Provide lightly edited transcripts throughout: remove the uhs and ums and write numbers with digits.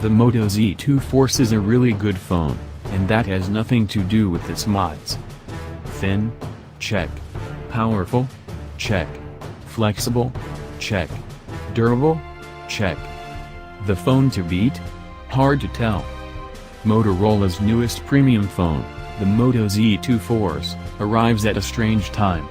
The Moto Z2 Force is a really good phone, and that has nothing to do with its mods. Thin? Check. Powerful? Check. Flexible? Check. Durable? Check. The phone to beat? Hard to tell. Motorola's newest premium phone, the Moto Z2 Force, arrives at a strange time.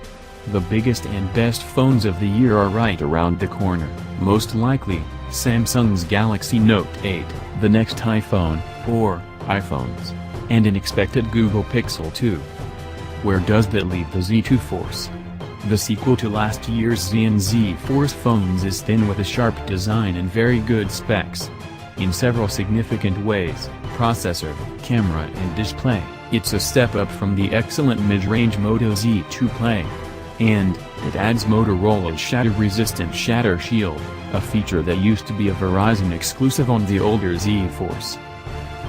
The biggest and best phones of the year are right around the corner, most likely Samsung's Galaxy Note 8, the next iPhone, or iPhones, and an expected Google Pixel 2. Where does that leave the Z2 Force? The sequel to last year's Z and Z Force phones is thin with a sharp design and very good specs. In several significant ways, processor, camera and display, it's a step up from the excellent mid-range Moto Z2 Play. And, it adds Motorola's shatter-resistant Shatter Shield, a feature that used to be a Verizon exclusive on the older Z Force.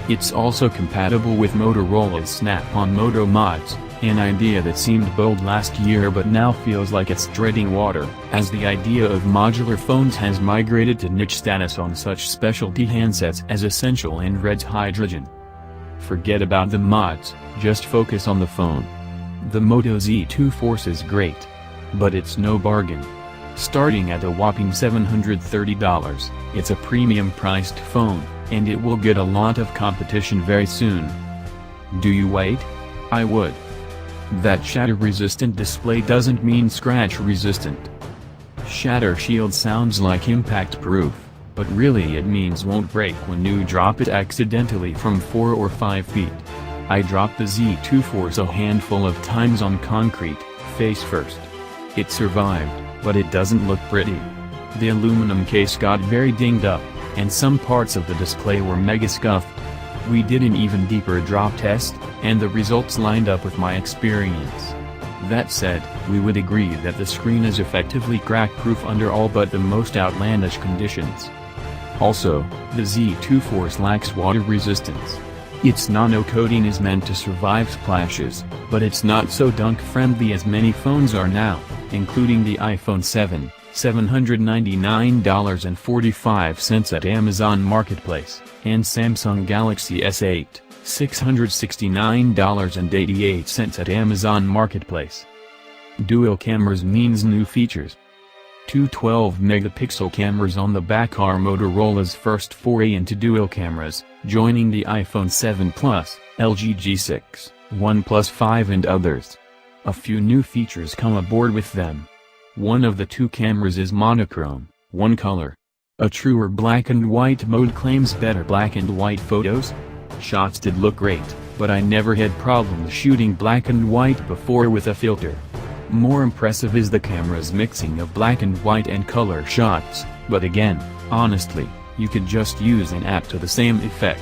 It's also compatible with Motorola's Snap-on Moto mods, an idea that seemed bold last year but now feels like it's treading water, as the idea of modular phones has migrated to niche status on such specialty handsets as Essential and Red's Hydrogen. Forget about the mods, just focus on the phone. The Moto Z2 Force is great. But it's no bargain. Starting at a whopping $730, it's a premium-priced phone, and it will get a lot of competition very soon. Do you wait? I would. That shatter-resistant display doesn't mean scratch-resistant. Shatter Shield sounds like impact-proof, but really it means won't break when you drop it accidentally from 4 or 5 feet. I dropped the Z2 Force a handful of times on concrete, face first. It survived, but it doesn't look pretty. The aluminum case got very dinged up, and some parts of the display were mega scuffed. We did an even deeper drop test, and the results lined up with my experience. That said, we would agree that the screen is effectively crack-proof under all but the most outlandish conditions. Also, the Z2 Force lacks water resistance. Its nano coating is meant to survive splashes, but it's not so dunk-friendly as many phones are now, including the iPhone 7, $799.45 at Amazon Marketplace, and Samsung Galaxy S8, $669.88 at Amazon Marketplace. Dual cameras means new features. Two 12-megapixel cameras on the back are Motorola's first foray into dual cameras, joining the iPhone 7 Plus, LG G6, OnePlus 5 and others. A few new features come aboard with them. One of the two cameras is monochrome, one color. A truer black and white mode claims better black and white photos. Shots did look great, but I never had problems shooting black and white before with a filter. More impressive is the camera's mixing of black and white and color shots, but again, honestly, you could just use an app to the same effect.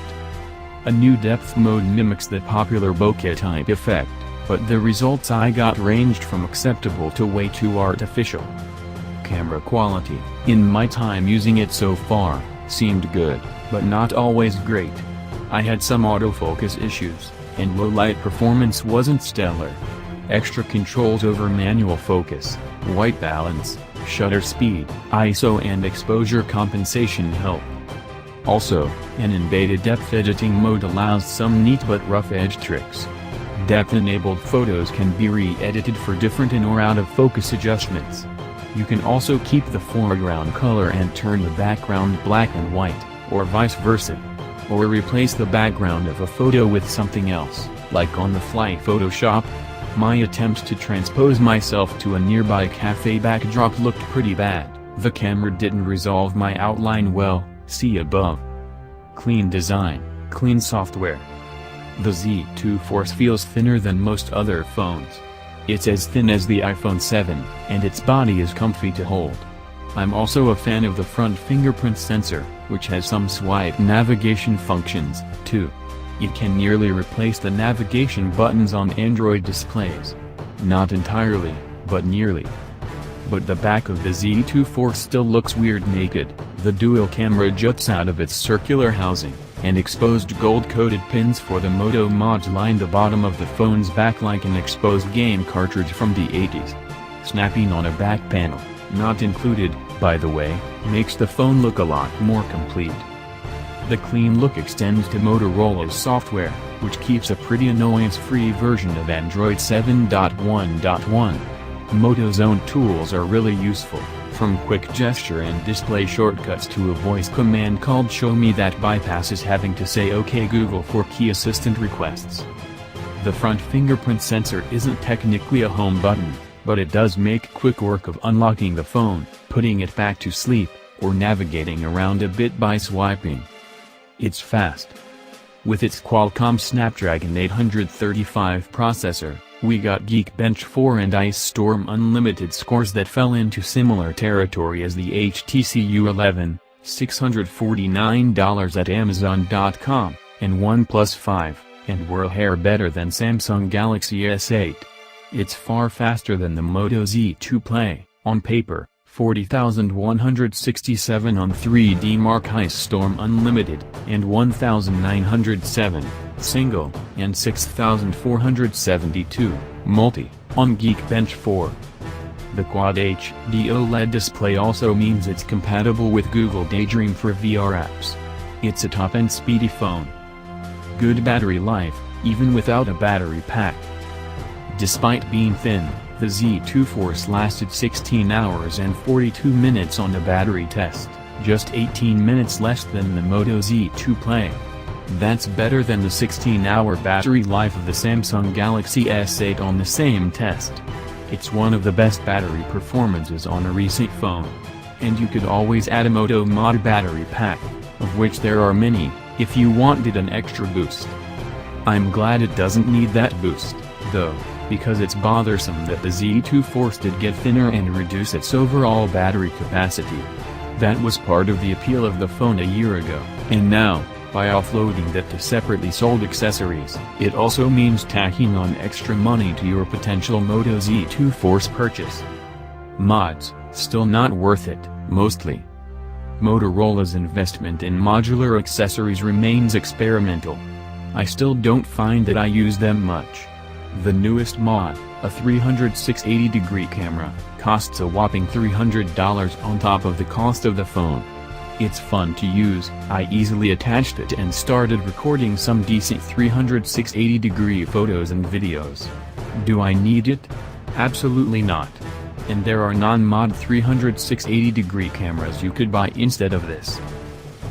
A new depth mode mimics the popular bokeh type effect, but the results I got ranged from acceptable to way too artificial. Camera quality, in my time using it so far, seemed good, but not always great. I had some autofocus issues, and low light performance wasn't stellar. Extra controls over manual focus, white balance, shutter speed, ISO and exposure compensation help. Also, an embedded depth editing mode allows some neat but rough edge tricks. Depth-enabled photos can be re-edited for different in or out of focus adjustments. You can also keep the foreground color and turn the background black and white, or vice versa. Or replace the background of a photo with something else, like on the fly Photoshop. My attempts to transpose myself to a nearby cafe backdrop looked pretty bad. The camera didn't resolve my outline well, see above. Clean design, clean software. The Z2 Force feels thinner than most other phones. It's as thin as the iPhone 7, and its body is comfy to hold. I'm also a fan of the front fingerprint sensor, which has some swipe navigation functions, too. It can nearly replace the navigation buttons on Android displays. Not entirely, but nearly. But the back of the Z2 Force still looks weird naked. The dual camera juts out of its circular housing, and exposed gold-coated pins for the Moto mods line the bottom of the phone's back like an exposed game cartridge from the 80s. Snapping on a back panel, not included, by the way, makes the phone look a lot more complete. The clean look extends to Motorola's software, which keeps a pretty annoyance-free version of Android 7.1.1. Moto Zone tools are really useful, from quick gesture and display shortcuts to a voice command called Show Me that bypasses having to say OK Google for key assistant requests. The front fingerprint sensor isn't technically a home button, but it does make quick work of unlocking the phone, putting it back to sleep, or navigating around a bit by swiping. It's fast. With its Qualcomm Snapdragon 835 processor, we got Geekbench 4 and Ice Storm Unlimited scores that fell into similar territory as the HTC U11, $649 at Amazon.com, and OnePlus 5, and were a hair better than Samsung Galaxy S8. It's far faster than the Moto Z2 Play, on paper, 40,167 on 3D Mark Ice Storm Unlimited, and 1,907, single, and 6,472, multi, on Geekbench 4. The Quad HD OLED display also means it's compatible with Google Daydream for VR apps. It's a top-end speedy phone. Good battery life, even without a battery pack. Despite being thin, the Z2 Force lasted 16 hours and 42 minutes on a battery test, just 18 minutes less than the Moto Z2 Play. That's better than the 16-hour battery life of the Samsung Galaxy S8 on the same test. It's one of the best battery performances on a recent phone. And you could always add a Moto Mod battery pack, of which there are many, if you wanted an extra boost. I'm glad it doesn't need that boost, though, because it's bothersome that the Z2 Force did get thinner and reduce its overall battery capacity. That was part of the appeal of the phone a year ago, and now, by offloading that to separately sold accessories, it also means tacking on extra money to your potential Moto Z2 Force purchase. Mods, still not worth it, mostly. Motorola's investment in modular accessories remains experimental. I still don't find that I use them much. The newest mod, a 360-degree camera, costs a whopping $300 on top of the cost of the phone. It's fun to use. I easily attached it and started recording some decent 360-degree photos and videos. Do I need it? Absolutely not. And there are non-mod 360-degree cameras you could buy instead of this.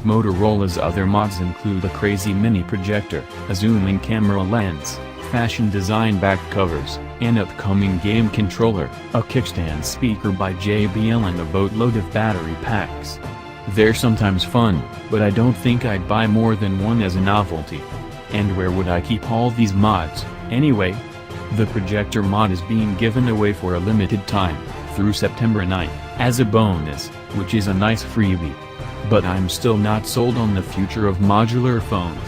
Motorola's other mods include a crazy mini projector, a zoom-in camera lens, fashion design back covers, an upcoming game controller, a kickstand speaker by JBL and a boatload of battery packs. They're sometimes fun, but I don't think I'd buy more than one as a novelty. And where would I keep all these mods, anyway? The projector mod is being given away for a limited time, through September 9th, as a bonus, which is a nice freebie. But I'm still not sold on the future of modular phones.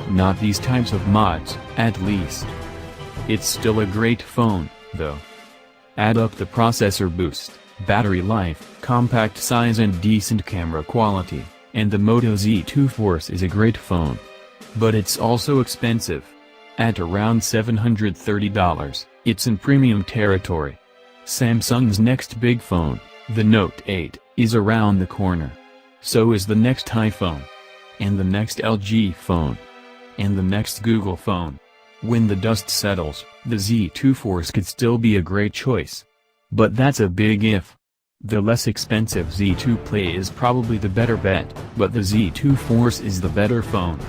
Not these types of mods, at least. It's still a great phone, though. Add up the processor boost, battery life, compact size and decent camera quality, and the Moto Z2 Force is a great phone. But it's also expensive. At around $730, it's in premium territory. Samsung's next big phone, the Note 8, is around the corner. So is the next iPhone. And the next LG phone. And the next Google phone. When the dust settles, the Z2 Force could still be a great choice. But that's a big if. The less expensive Z2 Play is probably the better bet, but the Z2 Force is the better phone.